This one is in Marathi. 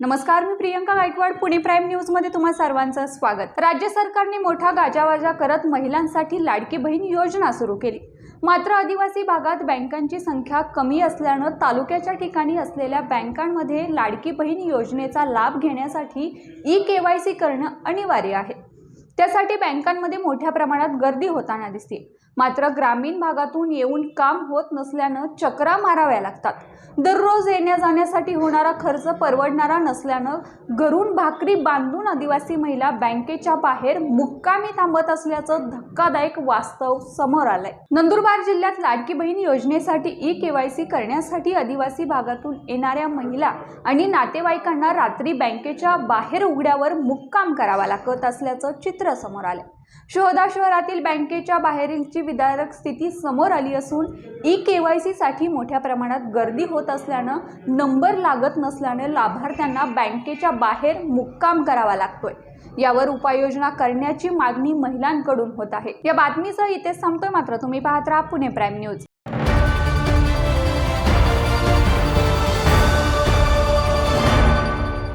नमस्कार, मी प्रियंका गायकवाड. पुणे प्राईम न्यूज मध्ये तुम्हा सर्वांचं स्वागत. राज्य सरकारने मोठा गाजावाजा करत महिलांसाठी लाडकी बहीण योजना सुरू केली. मात्र आदिवासी भागात बँकांची संख्या कमी असल्यानं तालुक्याच्या ठिकाणी असलेल्या बँकांमध्ये लाडकी बहीण योजनेचा लाभ घेण्यासाठी ई-केवायसी करणं अनिवार्य आहे. त्यासाठी बँकांमध्ये मोठ्या प्रमाणात गर्दी होताना दिसते. मात्र ग्रामीण भागातून येऊन काम होत नसल्यानं चक्रा माराव्या लागतात. दररोज येण्या जाण्यासाठी होणारा खर्च परवडणारा नसल्यानं घरून भाकरी बांधून आदिवासी महिला बँकेच्या बाहेर मुक्कामी थांबत असल्याचं धक्कादायक वास्तव समोर आलंय. नंदुरबार जिल्ह्यात लाडकी बहीण योजनेसाठी ई-केवायसी करण्यासाठी आदिवासी भागातून येणाऱ्या महिला आणि नातेवाईकांना रात्री बँकेच्या बाहेर उघड्यावर मुक्काम करावा लागत असल्याचं चित्र समोर आलंय. शोधा शहरातील बँकेच्या बाहेरीलची विदारक स्थिती समोर आली असून ई-केवायसी साठी मोठ्या प्रमाणात गर्दी होत असल्यानं नंबर लागत नसल्याने लाभार्थ्यांना बँकेच्या बाहेर मुक्काम करावा लागतोय. यावर उपाययोजना करण्याची मागणी महिलांकडून होत आहे. या बातमीसह इथेच थांबतोय. मात्र तुम्ही पाहत राहा पुणे प्राईम न्यूज.